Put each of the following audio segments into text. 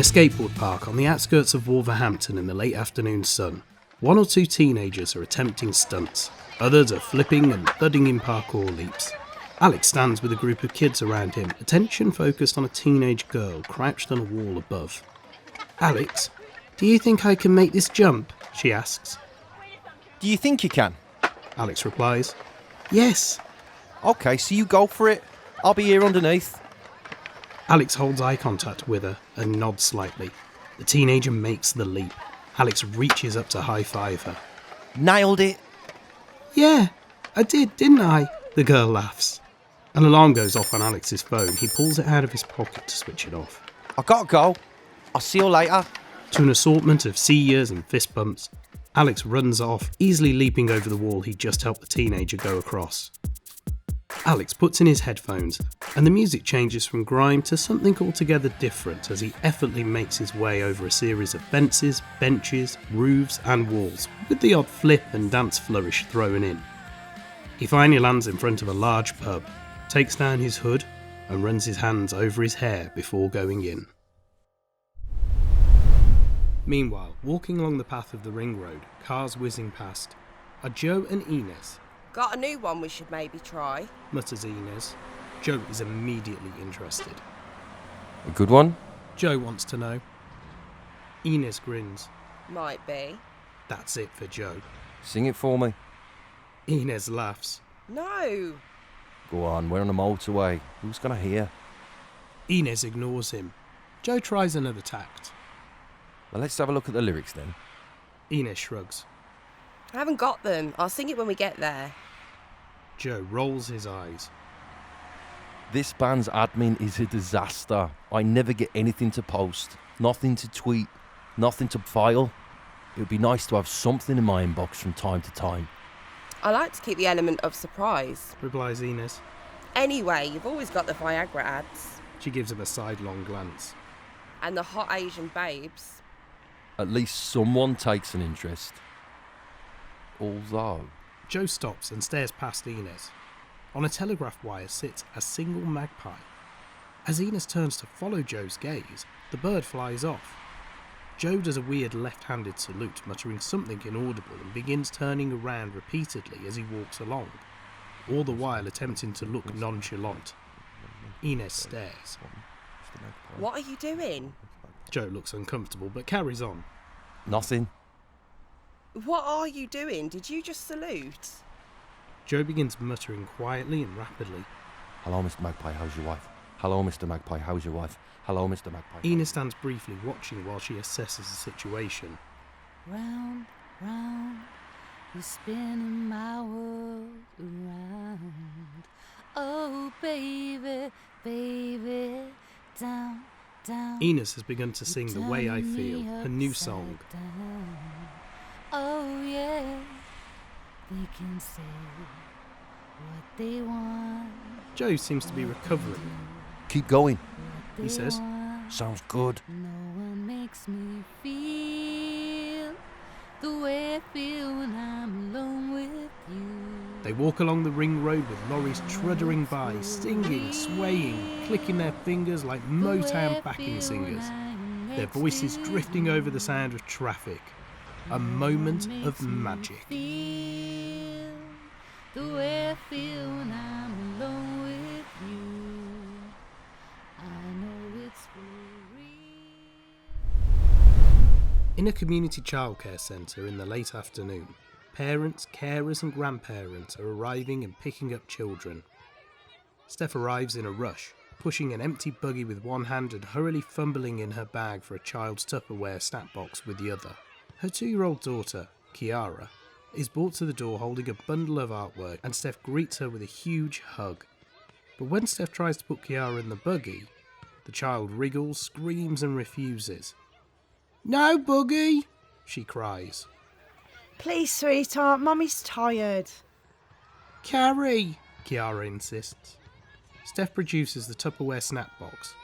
skateboard park on the outskirts of Wolverhampton in the late afternoon sun. One or two teenagers are attempting stunts. Others are flipping and thudding in parkour leaps. Alex stands with a group of kids around him, attention focused on a teenage girl crouched on a wall above. "Alex, do you think I can make this jump?" she asks. Do you think you can? Alex replies, "Yes." Okay, so you go for it. I'll be here underneath. Alex holds eye contact with her and nods slightly. The teenager makes the leap. Alex reaches up to high-five her. Nailed it. "Yeah, I did, didn't I?" The girl laughs. An alarm goes off on Alex's phone. He pulls it out of his pocket to switch it off. I gotta go. I'll see you later. To an assortment of see yous and fist bumps, Alex runs off, easily leaping over the wall he just helped the teenager go across. Alex puts in his headphones, and the music changes from grime to something altogether different as he effortlessly makes his way over a series of fences, benches, roofs and walls, with the odd flip and dance flourish thrown in. He finally lands in front of a large pub, takes down his hood and runs his hands over his hair before going in. Meanwhile, walking along the path of the ring road, cars whizzing past, are Joe and Ines. "Got a new one we should maybe try," mutters Ines. Joe is immediately interested. A good one? Joe wants to know. Ines grins. "Might be." That's it for Joe. Sing it for me. Ines laughs. "No." Go on, we're on a motorway. Who's gonna hear? Ines ignores him. Joe tries another tact. Well, let's have a look at the lyrics then. Ines shrugs. "I haven't got them. I'll sing it when we get there." Joe rolls his eyes. This band's admin is a disaster. I never get anything to post, nothing to tweet, nothing to file. It would be nice to have something in my inbox from time to time. "I like to keep the element of surprise." Replies Ines. "Anyway, you've always got the Viagra ads. She gives him a sidelong glance. And the hot Asian babes." At least someone takes an interest. Although... Joe stops and stares past Ines. On a telegraph wire sits a single magpie. As Ines turns to follow Joe's gaze, the bird flies off. Joe does a weird left-handed salute, muttering something inaudible, and begins turning around repeatedly as he walks along, all the while attempting to look nonchalant. Ines stares. "What are you doing?" Joe looks uncomfortable but carries on. Nothing. "What are you doing? Did you just salute?" Joe begins muttering quietly and rapidly. Hello, Mr. Magpie, how's your wife? Hello, Mr. Magpie, how's your wife? Hello, Mr. Magpie. Ines stands briefly watching while she assesses the situation. "Round, round, you're spinning my world around. Oh, baby, baby, down, down." Ines has begun to sing The Way I Feel, her new song. Down. Oh, yeah, they can say what they want. Joe seems to be recovering. Keep going. He says. Sounds good. No one makes me feel the way I feel when I'm alone with you. They walk along the ring road with lorries truddering by, singing, swaying, clicking their fingers like Motown backing singers. Their voices drifting over the sound of traffic. A moment of magic. Feel the way I feel when I'm alone with you. I know it's for real. In a community childcare centre in the late afternoon, parents, carers and grandparents are arriving and picking up children. Steph arrives in a rush, pushing an empty buggy with one hand and hurriedly fumbling in her bag for a child's Tupperware snack box with the other. Her 2-year-old daughter, Kiara, is brought to the door holding a bundle of artwork, and Steph greets her with a huge hug. But when Steph tries to put Kiara in the buggy, the child wriggles, screams and refuses. "No buggy!" she cries. "Please, sweetheart, Mummy's tired." "Carrie!" Kiara insists. Steph produces the Tupperware snack box.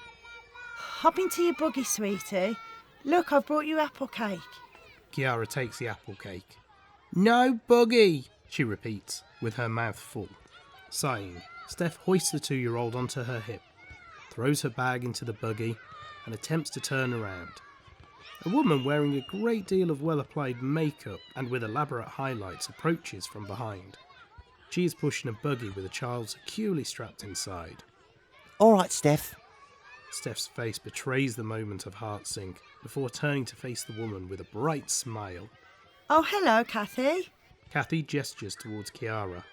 "Hop into your buggy, sweetie. Look, I've brought you apple cake." Kiara takes the apple cake. "No buggy!" she repeats, with her mouth full. Sighing, Steph hoists the 2-year-old onto her hip, throws her bag into the buggy, and attempts to turn around. A woman wearing a great deal of well-applied makeup and with elaborate highlights approaches from behind. She is pushing a buggy with a child securely strapped inside. All right, Steph. Steph's face betrays the moment of heart sink before turning to face the woman with a bright smile. Oh, hello, Kathy. Kathy gestures towards Kiara.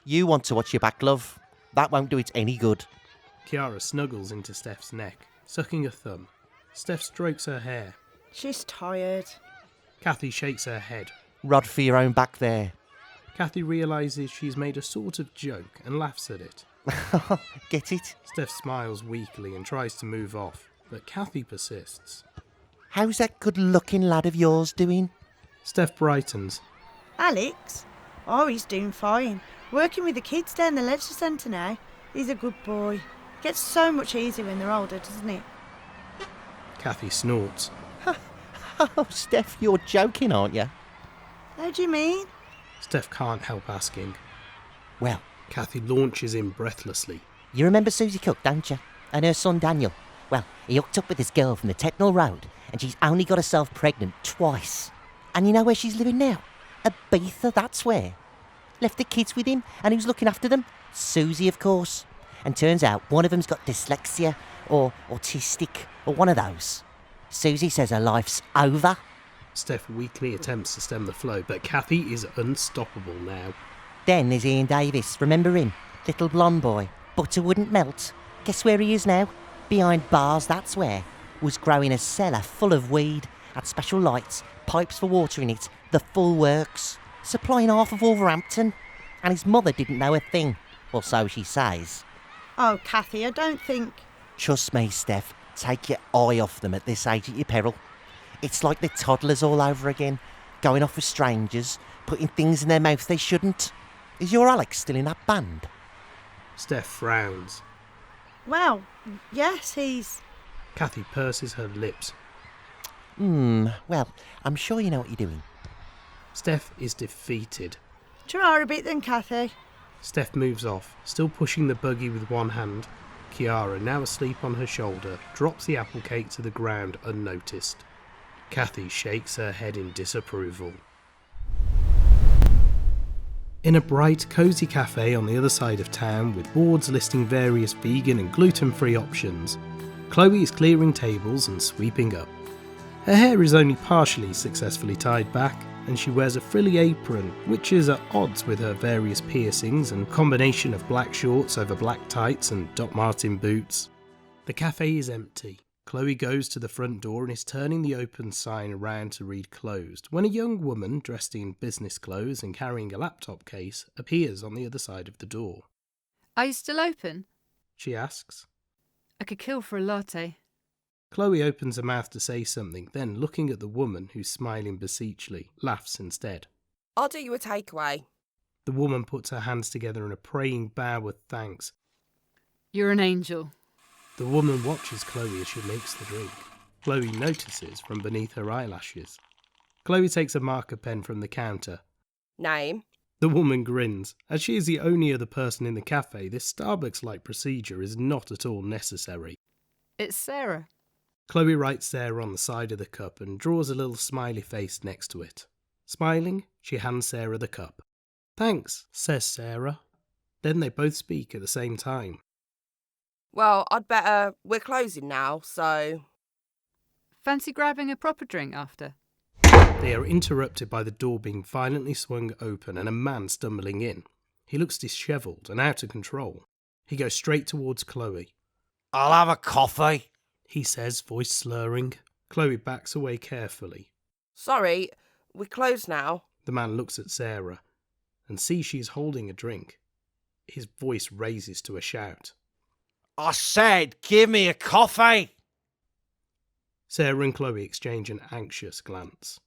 You want to watch your back, love. That won't do it any good. Kiara snuggles into Steph's neck, sucking a thumb. Steph strokes her hair. She's tired. Kathy shakes her head. Rod for your own back there. Kathy realises she's made a sort of joke and laughs at it. Get it? Steph smiles weakly and tries to move off, but Kathy persists. How's that good-looking lad of yours doing? Steph brightens. Alex? Oh, he's doing fine. Working with the kids down the leisure centre now. He's a good boy. Gets so much easier when they're older, doesn't it? Kathy snorts. Oh, Steph, you're joking, aren't you? How do you mean? Steph can't help asking. Well, Kathy launches in breathlessly. you remember Susie Cook, don't you? And her son Daniel. Well, he hooked up with this girl from the Technol Road, and she's only got herself pregnant twice. And you know where she's living now? Ibiza, that's where. Left the kids with him, and who's looking after them? Susie, of course. And turns out one of them's got dyslexia, or autistic, or one of those. Susie says her life's over. Steph weakly attempts to stem the flow, but Kathy is unstoppable now. Then there's Ian Davis, remember him? Little blonde boy. Butter wouldn't melt. Guess where he is now? Behind bars, that's where. Was growing a cellar full of weed, had special lights, pipes for water in it, the full works. Supplying half of Wolverhampton. And his mother didn't know a thing. Or so she says. Oh, Kathy, I don't think... Trust me, Steph, take your eye off them at this age at your peril. It's like they're toddlers all over again, going off with strangers, putting things in their mouth they shouldn't. Is your Alex still in that band? Steph frowns. Well, yes, he's... Kathy purses her lips. Well, I'm sure you know what you're doing. Steph is defeated. Try a bit then, Kathy. Steph moves off, still pushing the buggy with one hand. Kiara, now asleep on her shoulder, drops the apple cake to the ground unnoticed. Kathy shakes her head in disapproval. In a bright, cosy cafe on the other side of town with boards listing various vegan and gluten-free options, Chloe is clearing tables and sweeping up. Her hair is only partially successfully tied back, and she wears a frilly apron, which is at odds with her various piercings and combination of black shorts over black tights and Doc Marten boots. The cafe is empty. Chloe goes to the front door and is turning the open sign around to read closed, when a young woman dressed in business clothes and carrying a laptop case appears on the other side of the door. Are you still open? She asks. I could kill for a latte. Chloe opens her mouth to say something, then looking at the woman who's smiling beseechly, laughs instead. I'll do you a takeaway. The woman puts her hands together in a praying bow of thanks. You're an angel. The woman watches Chloe as she makes the drink. Chloe notices from beneath her eyelashes. Chloe takes a marker pen from the counter. Name? The woman grins. As she is the only other person in the cafe, this Starbucks-like procedure is not at all necessary. It's Sarah. Chloe writes Sarah on the side of the cup and draws a little smiley face next to it. Smiling, she hands Sarah the cup. "Thanks," says Sarah. Then they both speak at the same time. Well, I'd better... We're closing now, so... Fancy grabbing a proper drink after? They are interrupted by the door being violently swung open and a man stumbling in. He looks dishevelled and out of control. He goes straight towards Chloe. I'll have a coffee, he says, voice slurring. Chloe backs away carefully. Sorry, we're closed now. The man looks at Sarah and sees she is holding a drink. His voice raises to a shout. I said, give me a coffee. Sarah and Chloe exchange an anxious glance.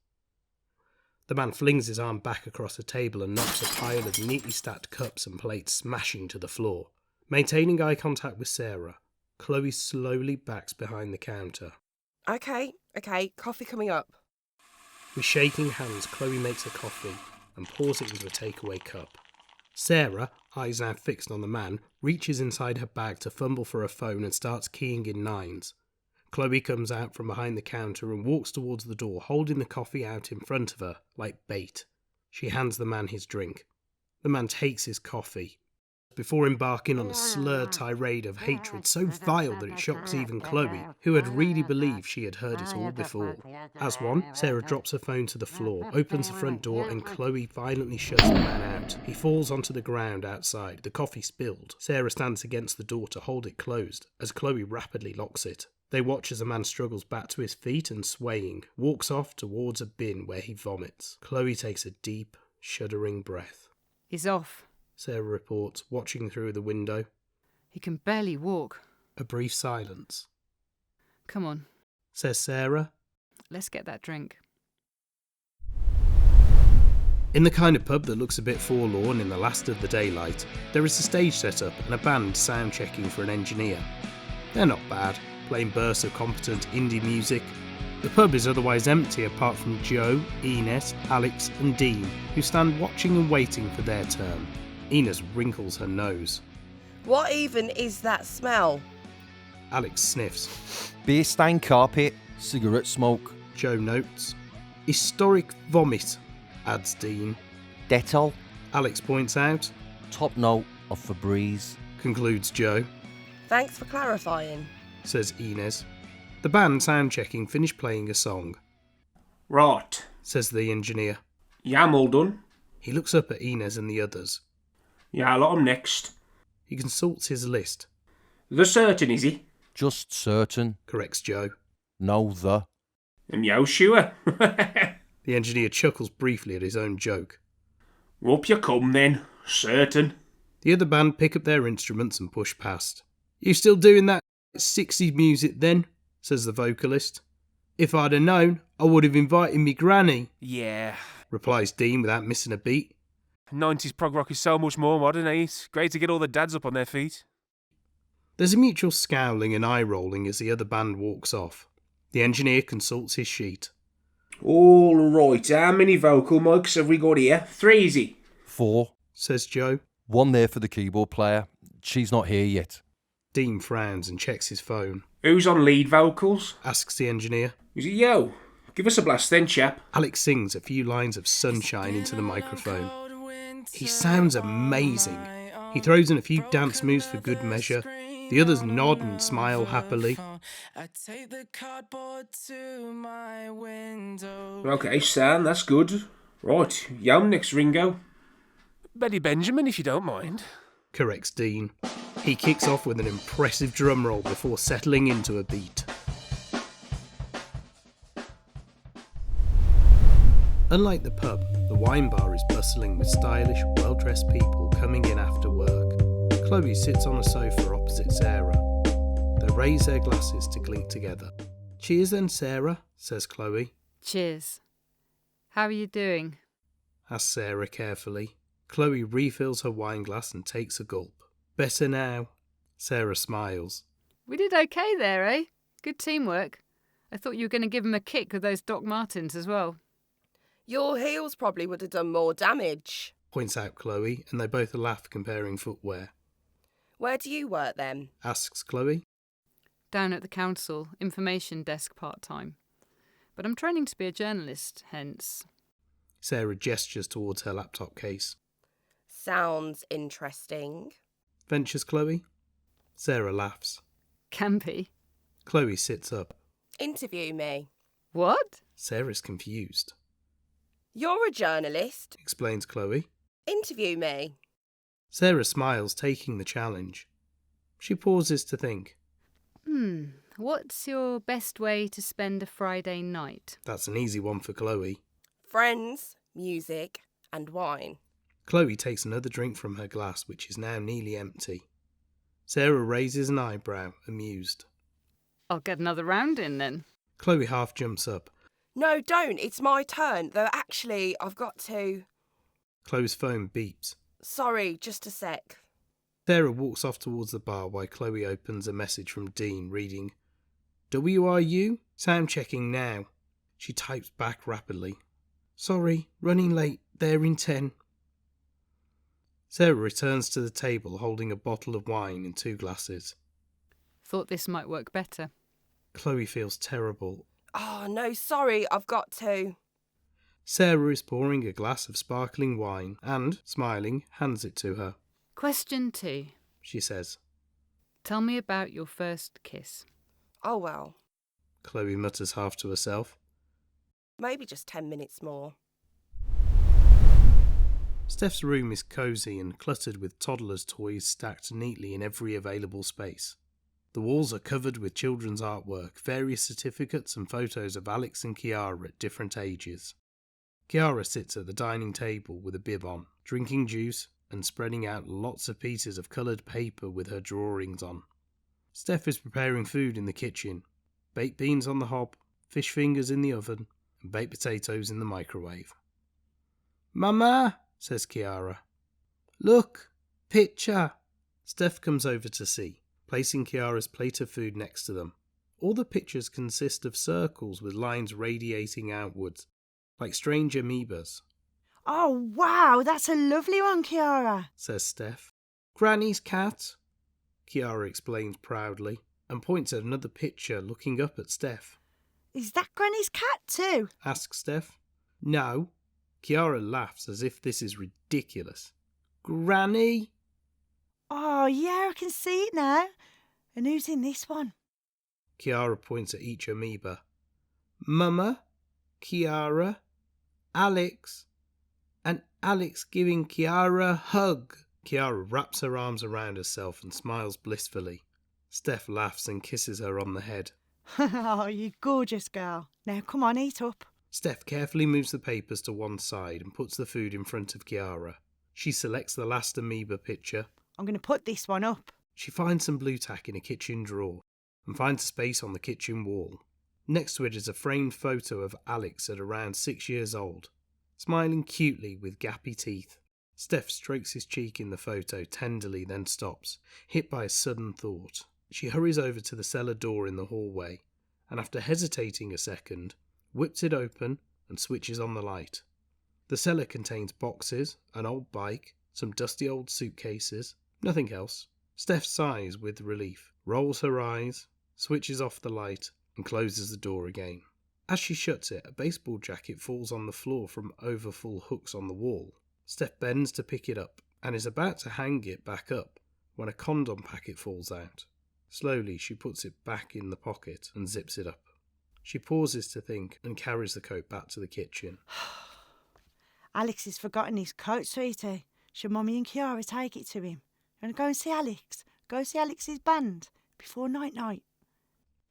The man flings his arm back across the table and knocks a pile of neatly stacked cups and plates smashing to the floor. Maintaining eye contact with Sarah, Chloe slowly backs behind the counter. Okay, coffee coming up. With shaking hands, Chloe makes a coffee and pours it into a takeaway cup. Sarah, eyes now fixed on the man, reaches inside her bag to fumble for a phone and starts keying in 9s. Chloe comes out from behind the counter and walks towards the door, holding the coffee out in front of her, like bait. She hands the man his drink. The man takes his coffee, before embarking on a slurred tirade of hatred so vile that it shocks even Chloe, who had really believed she had heard it all before. As one, Sarah drops her phone to the floor, opens the front door, and Chloe violently shoves the man out. He falls onto the ground outside, the coffee spilled. Sarah stands against the door to hold it closed, as Chloe rapidly locks it. They watch as the man struggles back to his feet and, swaying, walks off towards a bin where he vomits. Chloe takes a deep, shuddering breath. He's off. Sarah reports, watching through the window. He can barely walk. A brief silence. Come on, Says Sarah. let's get that drink. In the kind of pub that looks a bit forlorn in the last of the daylight, there is a stage set up and a band sound checking for an engineer. They're not bad, playing bursts of competent indie music. The pub is otherwise empty apart from Joe, Ines, Alex and Dean, who stand watching and waiting for their turn. Ines wrinkles her nose. What even is that smell? Alex sniffs. Beer stained carpet, cigarette smoke. Joe notes. Historic vomit, adds Dean. Dettol. Alex points out. Top note of Febreze. Concludes Joe. Thanks for clarifying. Says Ines. The band sound checking finish playing a song. Right. Says the engineer. Yeah, I'm all done. He looks up at Ines and the others. Yeah, I'll let 'em next. He consults his list. The certain, is he? Just certain. Corrects Joe. No the. And yo, sure. The engineer chuckles briefly at his own joke. Up you come then. Certain. The other band pick up their instruments and push past. You still doing that 60s music then? Says the vocalist. If I'd have known, I would have invited me granny, Yeah. replies Dean without missing a beat. 90s prog rock is so much more modern, eh? It's great to get all the dads up on their feet. There's a mutual scowling and eye-rolling as the other band walks off. The engineer consults his sheet. All right, how many vocal mics have we got here? 3, is he? 4. Says Joe. 1 there for the keyboard player. She's not here yet. Dean frowns and checks his phone. Who's on lead vocals? Asks the engineer. Is it yo? Give us a blast then, chap. Alex sings a few lines of Sunshine into the microphone. He sounds amazing. He throws in a few dance moves for good measure. The others nod and smile happily. Okay, Sam, that's good. Right, yo, next Ringo. Betty Benjamin, if you don't mind. Corrects Dean. He kicks off with an impressive drum roll before settling into a beat. Unlike the pub, the wine bar is bustling with stylish, well-dressed people coming in after work. Chloe sits on a sofa opposite Sarah. They raise their glasses to clink together. Cheers then, Sarah, says Chloe. Cheers. How are you doing? Asks Sarah carefully. Chloe refills her wine glass and takes a gulp. Better now. Sarah smiles. We did okay there, eh? Good teamwork. I thought you were going to give him a kick with those Doc Martens as well. Your heels probably would have done more damage. Points out Chloe, and they both laugh comparing footwear. Where do you work then? Asks Chloe. Down at the council, information desk part-time. But I'm training to be a journalist, hence. Sarah gestures towards her laptop case. Sounds interesting. Ventures Chloe. Sarah laughs. Can be. Chloe sits up. Interview me. What? Sarah's confused. You're a journalist. Explains Chloe. Interview me. Sarah smiles, taking the challenge. She pauses to think. What's your best way to spend a Friday night? That's an easy one for Chloe. Friends, music, and wine. Chloe takes another drink from her glass, which is now nearly empty. Sarah raises an eyebrow, amused. I'll get another round in then. Chloe half jumps up. No, don't. It's my turn. Though actually, I've got to... Chloe's phone beeps. Sorry, just a sec. Sarah walks off towards the bar while Chloe opens a message from Dean reading, WRU? Sound checking now. She types back rapidly. Sorry, running late. There in 10. Sarah returns to the table holding a bottle of wine and 2 glasses. Thought this might work better. Chloe feels terrible. Oh, no, sorry, I've got to. Sarah is pouring a glass of sparkling wine and, smiling, hands it to her. Question 2. She says. Tell me about your first kiss. Oh, well, Chloe mutters half to herself. maybe just 10 minutes more. Steph's room is cosy and cluttered with toddlers' toys stacked neatly in every available space. The walls are covered with children's artwork, various certificates and photos of Alex and Kiara at different ages. Kiara sits at the dining table with a bib on, drinking juice and spreading out lots of pieces of coloured paper with her drawings on. Steph is preparing food in the kitchen. Baked beans on the hob, fish fingers in the oven, and baked potatoes in the microwave. "Mama," says Kiara. "Look, picture." Steph comes over to see, placing Kiara's plate of food next to them. All the pictures consist of circles with lines radiating outwards, like strange amoebas, Oh, wow, that's a lovely one, Kiara. says Steph. "Granny's cat," Kiara explains proudly, and points at another picture looking up at Steph. Is that Granny's cat too? Asks Steph. "No." Kiara laughs as if this is ridiculous. "Granny?" Oh, yeah, I can see it now. And who's in this one? Kiara points at each amoeba. "Mama, Kiara, Alex, and Alex giving Kiara a hug." Kiara wraps her arms around herself and smiles blissfully. Steph laughs and kisses her on the head. Oh, you gorgeous girl. Now, come on, eat up. Steph carefully moves the papers to one side and puts the food in front of Kiara. She selects the last amoeba picture. I'm going to put this one up. She finds some blue tack in a kitchen drawer and finds a space on the kitchen wall. Next to it is a framed photo of Alex at around 6 years old, smiling cutely with gappy teeth. Steph strokes his cheek in the photo tenderly, then stops, hit by a sudden thought. She hurries over to the cellar door in the hallway, and after hesitating a second, whips it open and switches on the light. The cellar contains boxes, an old bike, some dusty old suitcases, nothing else. Steph sighs with relief, rolls her eyes, switches off the light, and closes the door again. As she shuts it, a baseball jacket falls on the floor from overfull hooks on the wall. Steph bends to pick it up and is about to hang it back up when a condom packet falls out. Slowly she puts it back in the pocket and zips it up. She pauses to think and carries the coat back to the kitchen. Alex has forgotten his coat, sweetie. Should Mummy and Kiara take it to him? And go and see Alex. Go see Alex's band before night-night.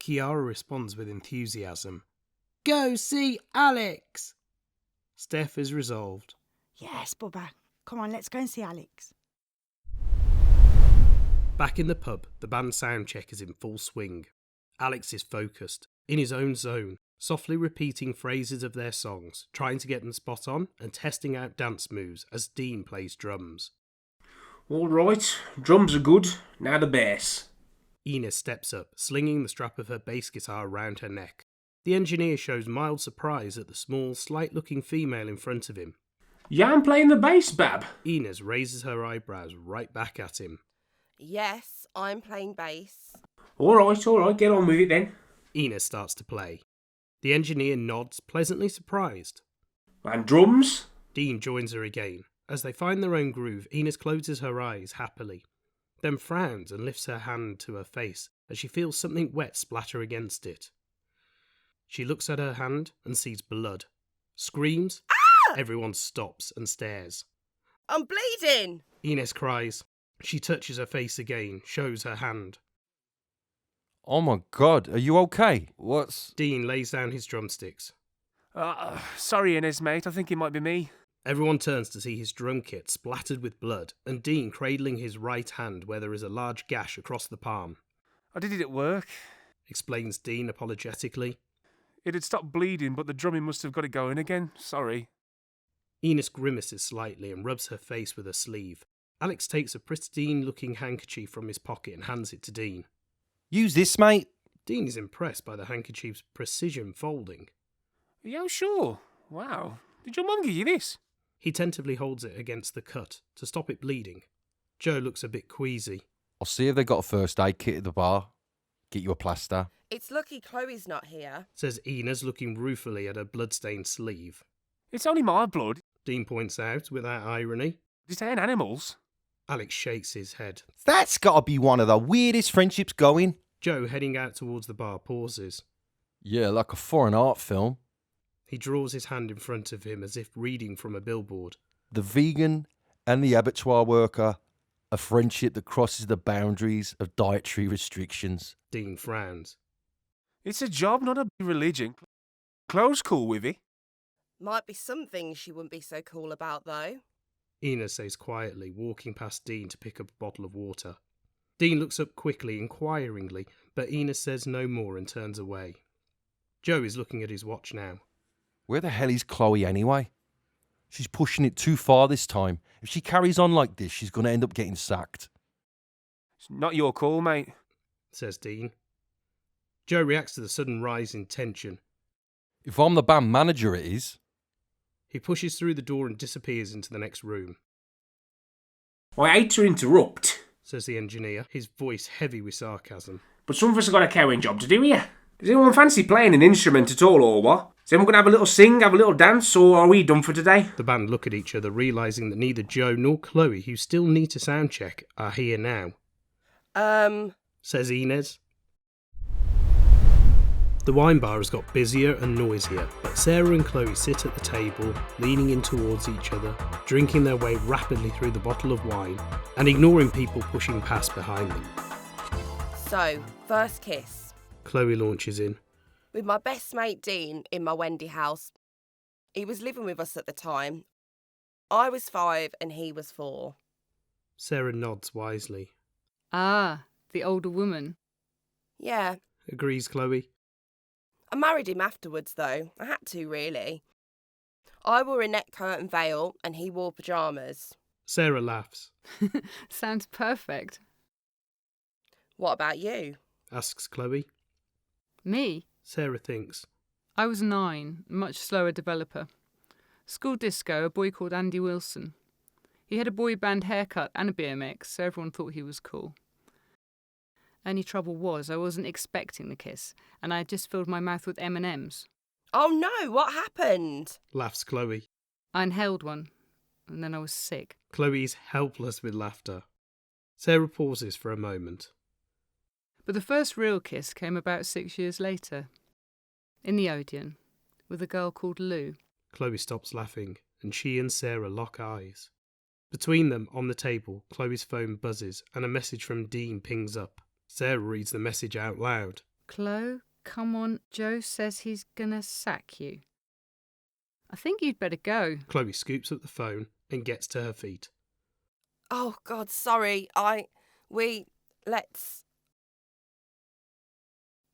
Kiara responds with enthusiasm. "Go see Alex!" Steph is resolved. Yes, Bubba. Come on, let's go and see Alex. Back in the pub, the band soundcheck is in full swing. Alex is focused, in his own zone, softly repeating phrases of their songs, trying to get them spot on and testing out dance moves as Dean plays drums. All right, drums are good. Now the bass. Ines steps up, slinging the strap of her bass guitar around her neck. The engineer shows mild surprise at the small, slight-looking female in front of him. Yeah, I'm playing the bass, Bab. Ines raises her eyebrows right back at him. Yes, I'm playing bass. All right, get on with it then. Ines starts to play. The engineer nods, pleasantly surprised. And drums? Dean joins her again. As they find their own groove, Ines closes her eyes happily, then frowns and lifts her hand to her face as she feels something wet splatter against it. She looks at her hand and sees blood. Screams. Ah! Everyone stops and stares. I'm bleeding! Ines cries. She touches her face again, shows her hand. Oh my God, are you okay? What's... Dean lays down his drumsticks. Sorry, Ines, mate. I think it might be me. Everyone turns to see his drum kit splattered with blood and Dean cradling his right hand where there is a large gash across the palm. I did it at work. Explains Dean apologetically. It had stopped bleeding, but the drumming must have got it going again. Sorry. Ines grimaces slightly and rubs her face with her sleeve. Alex takes a pristine-looking handkerchief from his pocket and hands it to Dean. Use this, mate. Dean is impressed by the handkerchief's precision folding. Are you sure? Wow. Did your mum give you this? He tentatively holds it against the cut to stop it bleeding. Joe looks a bit queasy. I'll see if they got a first aid kit at the bar. Get you a plaster. It's lucky Chloe's not here. says Ines, looking ruefully at her bloodstained sleeve. It's only my blood. Dean points out without irony. These ain't animals. Alex shakes his head. That's got to be one of the weirdest friendships going. Joe, heading out towards the bar, pauses. Yeah, like a foreign art film. He draws his hand in front of him as if reading from a billboard. The vegan and the abattoir worker, a friendship that crosses the boundaries of dietary restrictions. Dean frowns. It's a job, not a religion. Chloe's cool with it. Might be some things she wouldn't be so cool about, though. Ines says quietly, walking past Dean to pick up a bottle of water. Dean looks up quickly, inquiringly, but Ines says no more and turns away. Joe is looking at his watch now. Where the hell is Chloe anyway? She's pushing it too far this time. If she carries on like this, she's going to end up getting sacked. It's not your call, mate. Says Dean. Joe reacts to the sudden rise in tension. If I'm the band manager, it is. He pushes through the door and disappears into the next room. I hate to interrupt, Says the engineer, his voice heavy with sarcasm. but some of us have got a carrying job to do here. Does anyone fancy playing an instrument at all, or what? Is anyone going to have a little sing, have a little dance, or are we done for today? The band look at each other, realising that neither Joe nor Chloe, who still need to soundcheck, are here now. Says Ines. The wine bar has got busier and noisier, but Sarah and Chloe sit at the table, leaning in towards each other, drinking their way rapidly through the bottle of wine, and ignoring people pushing past behind them. So, first kiss. Chloe launches in. With my best mate Dean in my Wendy house. He was living with us at the time. I was 5 and he was 4. Sarah nods wisely. Ah, the older woman. Yeah, Agrees Chloe. I married him afterwards though. I had to, really. I wore a net coat and veil and he wore pyjamas. Sarah laughs. Sounds perfect. What about you? Asks Chloe. Me? Sarah thinks. I was 9, much slower developer. School disco, a boy called Andy Wilson. He had a boy band haircut and a BMX, so everyone thought he was cool. Only trouble was I wasn't expecting the kiss, and I had just filled my mouth with M&Ms. Oh no, what happened? Laughs Chloe. I inhaled one, and then I was sick. Chloe's helpless with laughter. Sarah pauses for a moment. But the first real kiss came about 6 years later, in the Odeon, with a girl called Lou. Chloe stops laughing, and she and Sarah lock eyes. Between them, on the table, Chloe's phone buzzes, and a message from Dean pings up. Sarah reads the message out loud. Chloe, come on, Joe says he's gonna sack you. I think you'd better go. Chloe scoops up the phone and gets to her feet. Oh God, sorry.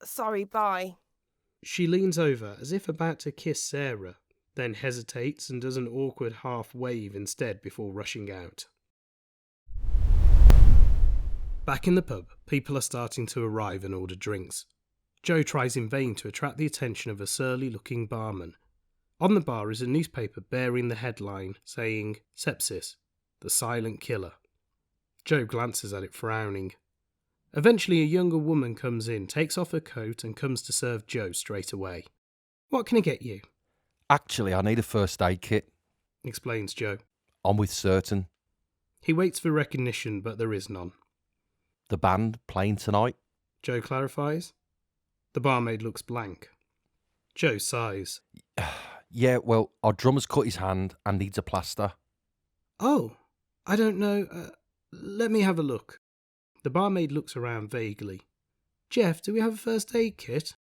Sorry, bye. She leans over as if about to kiss Sarah, then hesitates and does an awkward half wave instead before rushing out. Back in the pub, people are starting to arrive and order drinks. Joe tries in vain to attract the attention of a surly-looking barman. On the bar is a newspaper bearing the headline saying, "Sepsis, the silent killer." Joe glances at it, frowning. Eventually a younger woman comes in, takes off her coat and comes to serve Joe straight away. "What can I get you?" Actually, I need a first aid kit. Explains Joe. I'm with certain. He waits for recognition, but there is none. The band playing tonight? Joe clarifies. The barmaid looks blank. Joe sighs. Yeah, well, our drummer's cut his hand and needs a plaster. "Oh, I don't know. Let me have a look." The barmaid looks around vaguely. "Jeff, do we have a first aid kit?"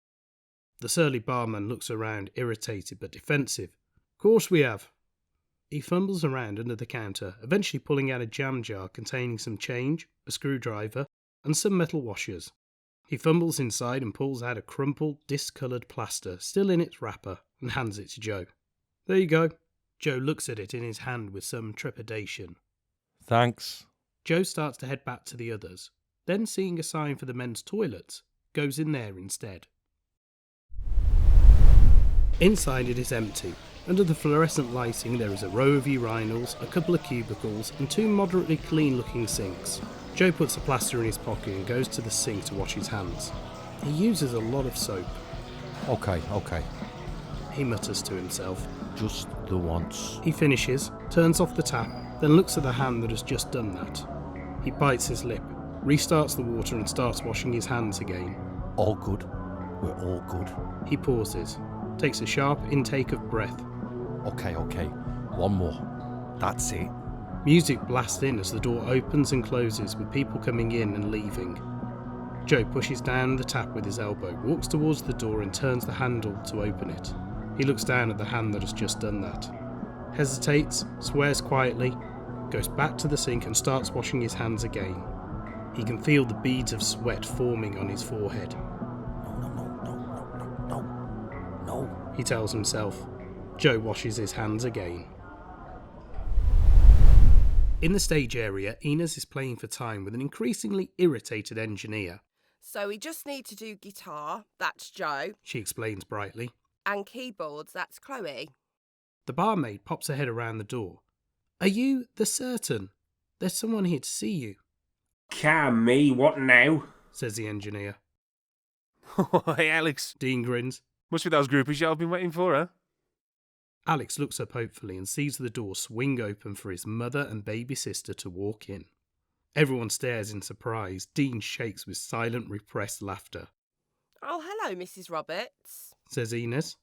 The surly barman looks around, irritated but defensive. "Course we have." He fumbles around under the counter, eventually pulling out a jam jar containing some change, a screwdriver, and some metal washers. He fumbles inside and pulls out a crumpled, discoloured plaster, still in its wrapper, and hands it to Joe. "There you go." Joe looks at it in his hand with some trepidation. Thanks. Joe starts to head back to the others, then seeing a sign for the men's toilets, goes in there instead. Inside it is empty. Under the fluorescent lighting there is a row of urinals, a couple of cubicles, and 2 moderately clean looking sinks. Joe puts the plaster in his pocket and goes to the sink to wash his hands. He uses a lot of soap. Okay. He mutters to himself. Just the once. He finishes, turns off the tap, then looks at the hand that has just done that. He bites his lip, restarts the water and starts washing his hands again. All good. We're all good. He pauses, takes a sharp intake of breath. Okay. One more. That's it. Music blasts in as the door opens and closes with people coming in and leaving. Joe pushes down the tap with his elbow, walks towards the door and turns the handle to open it. He looks down at the hand that has just done that. Hesitates, swears quietly, goes back to the sink and starts washing his hands again. He can feel the beads of sweat forming on his forehead. No. He tells himself. Joe washes his hands again. In the stage area, Ines is playing for time with an increasingly irritated engineer. So we just need to do guitar, that's Joe, She explains brightly. and keyboards, that's Chloe. The barmaid pops her head around the door. Are you the certain? There's someone here to see you, Can me, what now? says the engineer. Hey, Alex. Dean grins. Must be those groupies y'all been waiting for, huh? Alex looks up hopefully and sees the door swing open for his mother and baby sister to walk in. Everyone stares in surprise. Dean shakes with silent, repressed laughter. Oh, hello, Mrs. Roberts. Says Ines.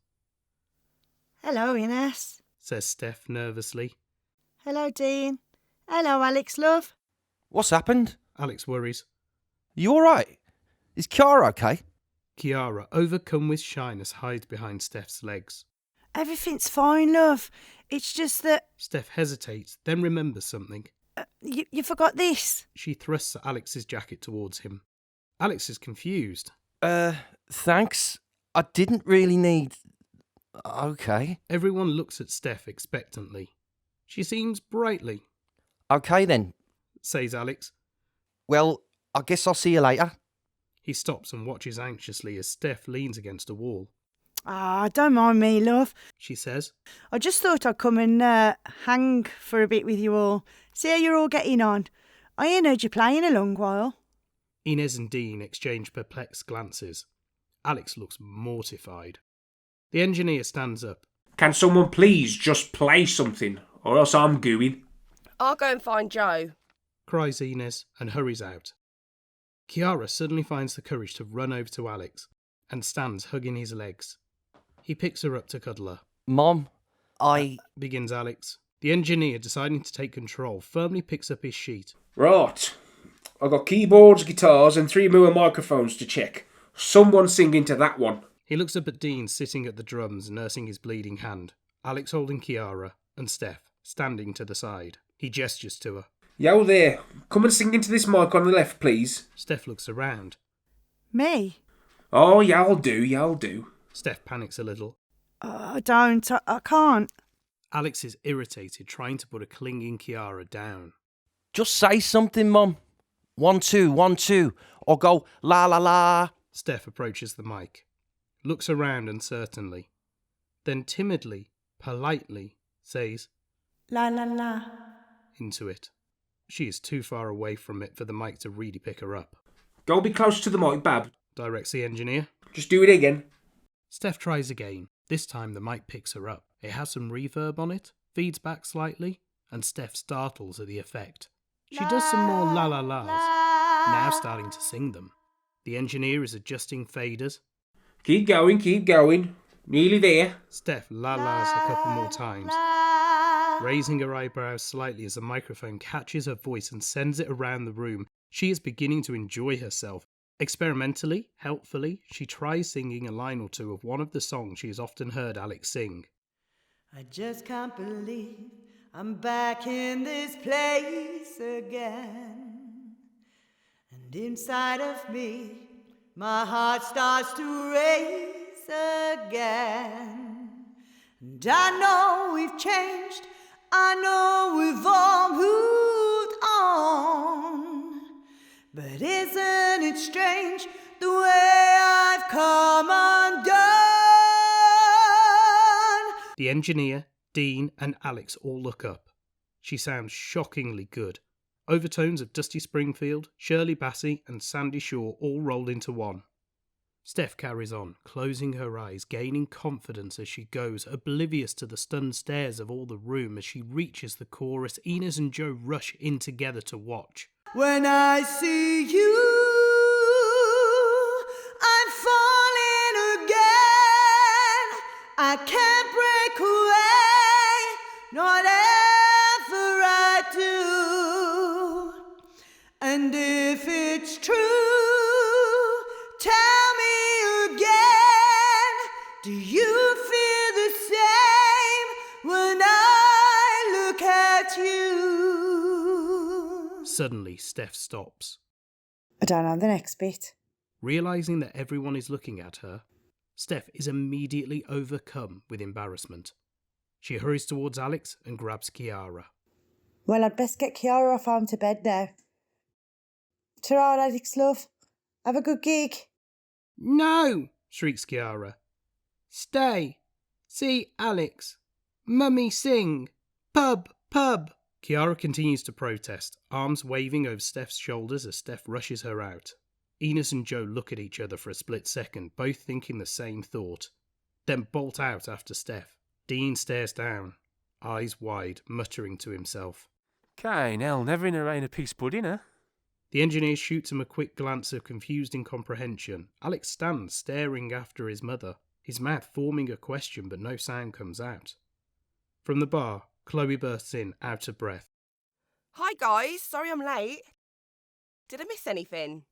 Hello, Ines. Says Steph nervously. Hello, Dean. Hello, Alex, love. What's happened? Alex worries. You alright? Is Kiara okay? Kiara, overcome with shyness, hides behind Steph's legs. Everything's fine, love. It's just that Steph hesitates, then remembers something. you forgot this. She thrusts Alex's jacket towards him. Alex is confused. Thanks. I didn't really need... Okay. Everyone looks at Steph expectantly. She seems brightly, Okay then. says Alex. Well, I guess I'll see you later. He stops and watches anxiously as Steph leans against a wall. Don't mind me, love. She says, I just thought I'd come and hang for a bit with you all. See how you're all getting on. I ain't heard you play in a long while. Ines and Dean exchange perplexed glances. Alex looks mortified. The engineer stands up. Can someone please just play something, or else I'm going? I'll go and find Joe. Cries Ines and hurries out. Kiara suddenly finds the courage to run over to Alex and stands hugging his legs. He picks her up to cuddle her. Mom, Begins Alex. The engineer, deciding to take control, firmly picks up his sheet. Right. I've got keyboards, guitars, and 3 more microphones to check. Someone sing into that one. He looks up at Dean sitting at the drums, nursing his bleeding hand. Alex holding Kiara, and Steph standing to the side. He gestures to her. Yo there, come and sing into this mic on the left, please. Steph looks around. Me? Oh, y'all do. Steph panics a little. I can't. Alex is irritated, trying to put a clinging Kiara down. just say something, Mum. 1, 2, 1, 2. Or go la la la. Steph approaches the mic, looks around uncertainly, then timidly, politely says, La la la. into it. She is too far away from it for the mic to really pick her up. Go be close to the mic, Bab. Directs the engineer. Just do it again. Steph tries again. This time the mic picks her up. It has some reverb on it, feeds back slightly, and Steph startles at the effect. She does some more la la las, now starting to sing them. The engineer is adjusting faders. Keep going. Nearly there. Steph la las a couple more times, raising her eyebrows slightly as the microphone catches her voice and sends it around the room. She is beginning to enjoy herself. Experimentally, helpfully, she tries singing a line or two of one of the songs she has often heard Alex sing. I just can't believe I'm back in this place again. And inside of me, my heart starts to race again. And I know we've changed, I know we've all moved on. But isn't it strange the way I've come undone? The engineer, Dean, and Alex all look up. She sounds shockingly good. Overtones of Dusty Springfield, Shirley Bassey, and Sandy Shaw all rolled into one. Steph carries on, closing her eyes, gaining confidence as she goes, oblivious to the stunned stares of all the room. As she reaches the chorus, Ines and Joe rush in together to watch. When I see you, I'm falling again. I can't break away, whatever I do. And if it's true, tell me again, do you feel the same when I look at you? Suddenly, Steph stops. I don't know the next bit. Realising that everyone is looking at her, Steph is immediately overcome with embarrassment. She hurries towards Alex and grabs Kiara. Well, I'd best get Kiara off home to bed now. Ta-ra, Alex, love. Have a good gig. No! Shrieks Kiara. Stay! See Alex! Mummy sing! Pub! Pub! Kiara continues to protest, arms waving over Steph's shoulders as Steph rushes her out. Ines and Joe look at each other for a split second, both thinking the same thought, then bolt out after Steph. Dean stares down, eyes wide, muttering to himself. Kane, hell, never in a rain of peace pudding, huh? The engineer shoots him a quick glance of confused incomprehension. Alex stands staring after his mother, his mouth forming a question but no sound comes out. From the bar, Chloe bursts in, out of breath. Hi guys, sorry I'm late. Did I miss anything?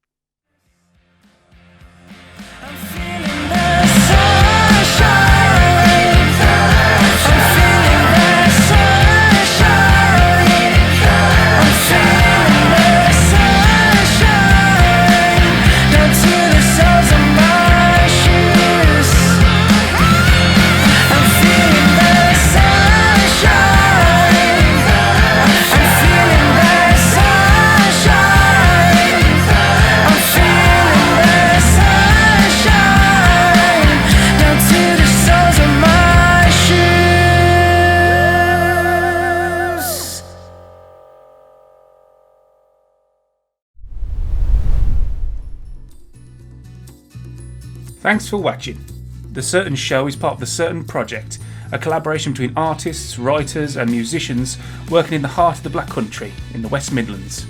Thanks for watching. The Certain Show is part of the Certain Project, a collaboration between artists, writers and musicians working in the heart of the Black Country in the West Midlands.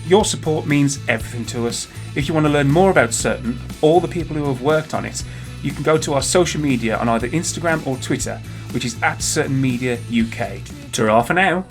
Your support means everything to us. If you want to learn more about Certain, all the people who have worked on it, you can go to our social media on either Instagram or Twitter, which is @CertainMediaUK. Ta-ra for now.